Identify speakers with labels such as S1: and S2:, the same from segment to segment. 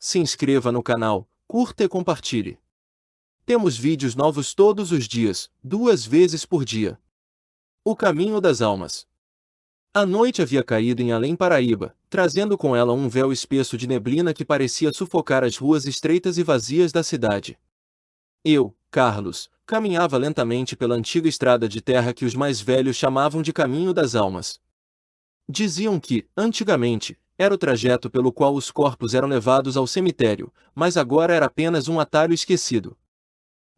S1: se inscreva no canal, curta e compartilhe. Temos vídeos novos todos os dias, 2 vezes por dia. O Caminho das Almas. A noite havia caído em Além Paraíba, trazendo com ela um véu espesso de neblina que parecia sufocar as ruas estreitas e vazias da cidade. Eu, Carlos, caminhava lentamente pela antiga estrada de terra que os mais velhos chamavam de Caminho das Almas. Diziam que, antigamente, era o trajeto pelo qual os corpos eram levados ao cemitério, mas agora era apenas um atalho esquecido.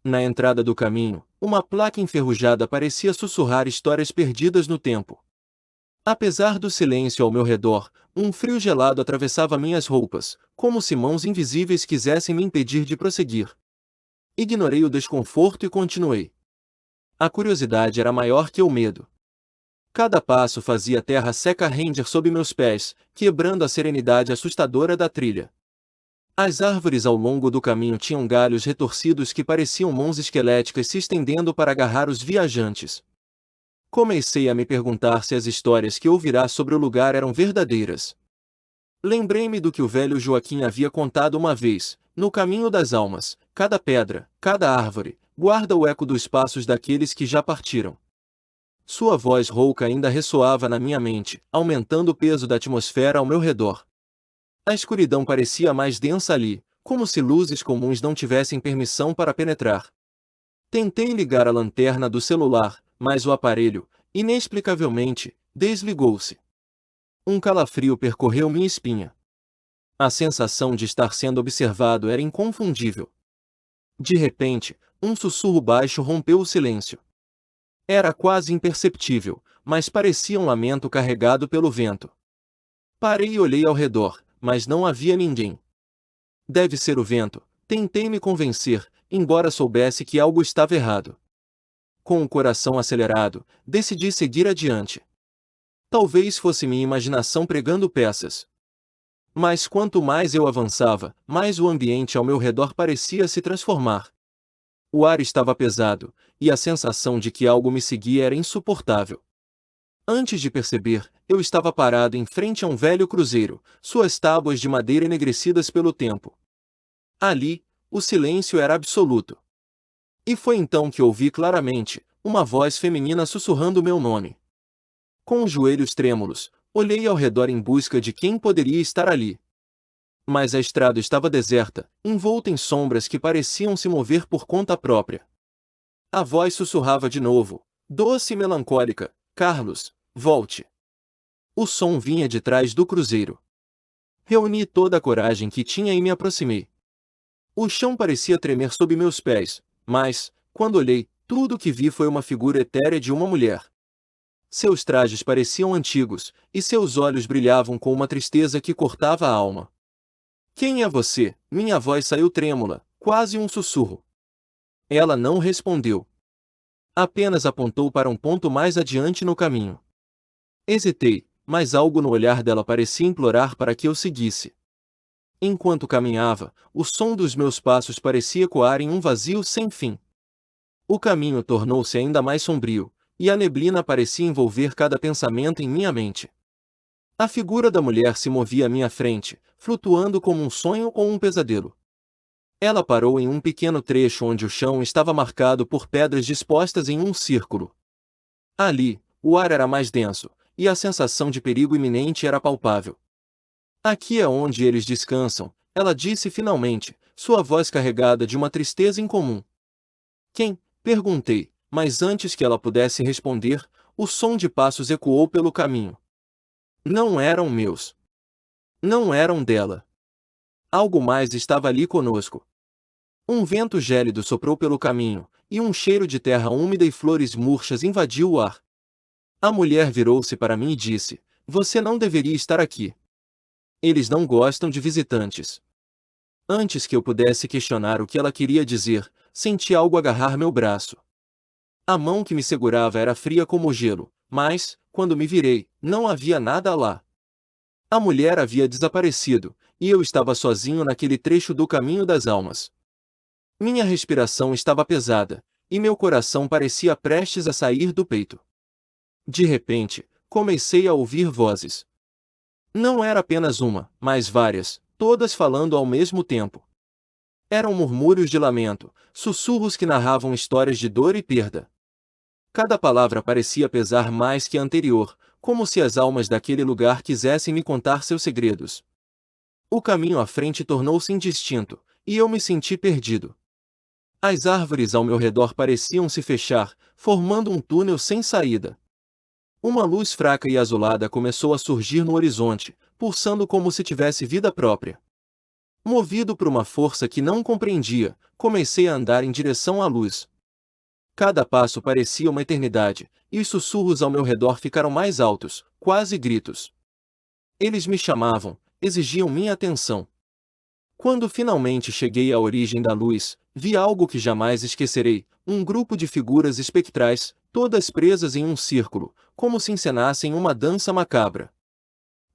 S1: Na entrada do caminho, uma placa enferrujada parecia sussurrar histórias perdidas no tempo. Apesar do silêncio ao meu redor, um frio gelado atravessava minhas roupas, como se mãos invisíveis quisessem me impedir de prosseguir. Ignorei o desconforto e continuei. A curiosidade era maior que o medo. Cada passo fazia a terra seca render sob meus pés, quebrando a serenidade assustadora da trilha. As árvores ao longo do caminho tinham galhos retorcidos que pareciam mãos esqueléticas se estendendo para agarrar os viajantes. Comecei a me perguntar se as histórias que ouvirá sobre o lugar eram verdadeiras. Lembrei-me do que o velho Joaquim havia contado uma vez: no caminho das almas, cada pedra, cada árvore, guarda o eco dos passos daqueles que já partiram. Sua voz rouca ainda ressoava na minha mente, aumentando o peso da atmosfera ao meu redor. A escuridão parecia mais densa ali, como se luzes comuns não tivessem permissão para penetrar. Tentei ligar a lanterna do celular, mas o aparelho, inexplicavelmente, desligou-se. Um calafrio percorreu minha espinha. A sensação de estar sendo observado era inconfundível. De repente, um sussurro baixo rompeu o silêncio. Era quase imperceptível, mas parecia um lamento carregado pelo vento. Parei e olhei ao redor, mas não havia ninguém. Deve ser o vento, tentei me convencer, embora soubesse que algo estava errado. Com o coração acelerado, decidi seguir adiante. Talvez fosse minha imaginação pregando peças. Mas quanto mais eu avançava, mais o ambiente ao meu redor parecia se transformar. O ar estava pesado, e a sensação de que algo me seguia era insuportável. Antes de perceber, eu estava parado em frente a um velho cruzeiro, suas tábuas de madeira enegrecidas pelo tempo. Ali, o silêncio era absoluto. E foi então que ouvi claramente uma voz feminina sussurrando meu nome. Com os joelhos trêmulos, olhei ao redor em busca de quem poderia estar ali. Mas a estrada estava deserta, envolta em sombras que pareciam se mover por conta própria. A voz sussurrava de novo, doce e melancólica: Carlos, volte. O som vinha de trás do cruzeiro. Reuni toda a coragem que tinha e me aproximei. O chão parecia tremer sob meus pés, mas, quando olhei, tudo o que vi foi uma figura etérea de uma mulher. Seus trajes pareciam antigos, e seus olhos brilhavam com uma tristeza que cortava a alma. Quem é você? Minha voz saiu trêmula, quase um sussurro. Ela não respondeu. Apenas apontou para um ponto mais adiante no caminho. Hesitei, mas algo no olhar dela parecia implorar para que eu seguisse. Enquanto caminhava, o som dos meus passos parecia ecoar em um vazio sem fim. O caminho tornou-se ainda mais sombrio, e a neblina parecia envolver cada pensamento em minha mente. A figura da mulher se movia à minha frente, flutuando como um sonho ou um pesadelo. Ela parou em um pequeno trecho onde o chão estava marcado por pedras dispostas em um círculo. Ali, o ar era mais denso, e a sensação de perigo iminente era palpável. Aqui é onde eles descansam, ela disse finalmente, sua voz carregada de uma tristeza incomum. Quem? Perguntei, mas antes que ela pudesse responder, o som de passos ecoou pelo caminho. Não eram meus. Não eram dela. Algo mais estava ali conosco. Um vento gélido soprou pelo caminho, e um cheiro de terra úmida e flores murchas invadiu o ar. A mulher virou-se para mim e disse: Você não deveria estar aqui. Eles não gostam de visitantes. Antes que eu pudesse questionar o que ela queria dizer, senti algo agarrar meu braço. A mão que me segurava era fria como gelo, mas, quando me virei, não havia nada lá. A mulher havia desaparecido, e eu estava sozinho naquele trecho do Caminho das Almas. Minha respiração estava pesada, e meu coração parecia prestes a sair do peito. De repente, comecei a ouvir vozes. Não era apenas uma, mas várias, todas falando ao mesmo tempo. Eram murmúrios de lamento, sussurros que narravam histórias de dor e perda. Cada palavra parecia pesar mais que a anterior, como se as almas daquele lugar quisessem me contar seus segredos. O caminho à frente tornou-se indistinto, e eu me senti perdido. As árvores ao meu redor pareciam se fechar, formando um túnel sem saída. Uma luz fraca e azulada começou a surgir no horizonte, pulsando como se tivesse vida própria. Movido por uma força que não compreendia, comecei a andar em direção à luz. Cada passo parecia uma eternidade, e os sussurros ao meu redor ficaram mais altos, quase gritos. Eles me chamavam, exigiam minha atenção. Quando finalmente cheguei à origem da luz, vi algo que jamais esquecerei, um grupo de figuras espectrais, todas presas em um círculo, como se encenassem uma dança macabra.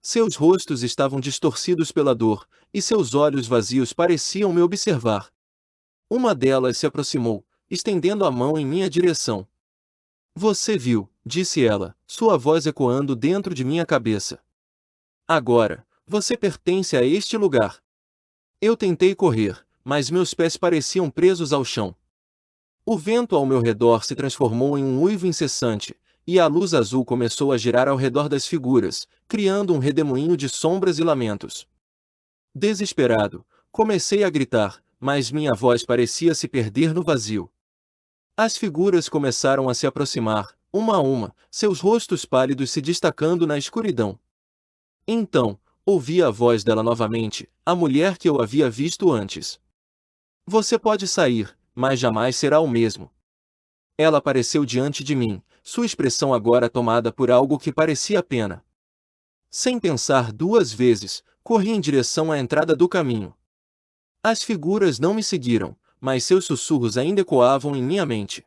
S1: Seus rostos estavam distorcidos pela dor, e seus olhos vazios pareciam me observar. Uma delas se aproximou, estendendo a mão em minha direção. "Você viu", disse ela, sua voz ecoando dentro de minha cabeça. "Agora, você pertence a este lugar." Eu tentei correr, mas meus pés pareciam presos ao chão. O vento ao meu redor se transformou em um uivo incessante, e a luz azul começou a girar ao redor das figuras, criando um redemoinho de sombras e lamentos. Desesperado, comecei a gritar, mas minha voz parecia se perder no vazio. As figuras começaram a se aproximar, uma a uma, seus rostos pálidos se destacando na escuridão. Então, ouvi a voz dela novamente, a mulher que eu havia visto antes. "Você pode sair, mas jamais será o mesmo." Ela apareceu diante de mim, sua expressão agora tomada por algo que parecia pena. Sem pensar duas vezes, corri em direção à entrada do caminho. As figuras não me seguiram, mas seus sussurros ainda ecoavam em minha mente.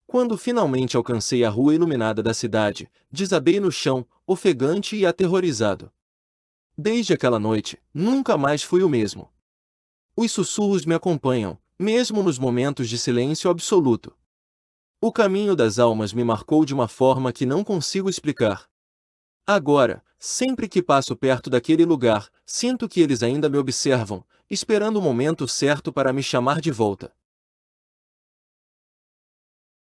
S1: Quando finalmente alcancei a rua iluminada da cidade, desabei no chão, ofegante e aterrorizado. Desde aquela noite, nunca mais fui o mesmo. Os sussurros me acompanham, mesmo nos momentos de silêncio absoluto. O caminho das almas me marcou de uma forma que não consigo explicar. Agora, sempre que passo perto daquele lugar, sinto que eles ainda me observam, esperando o momento certo para me chamar de volta.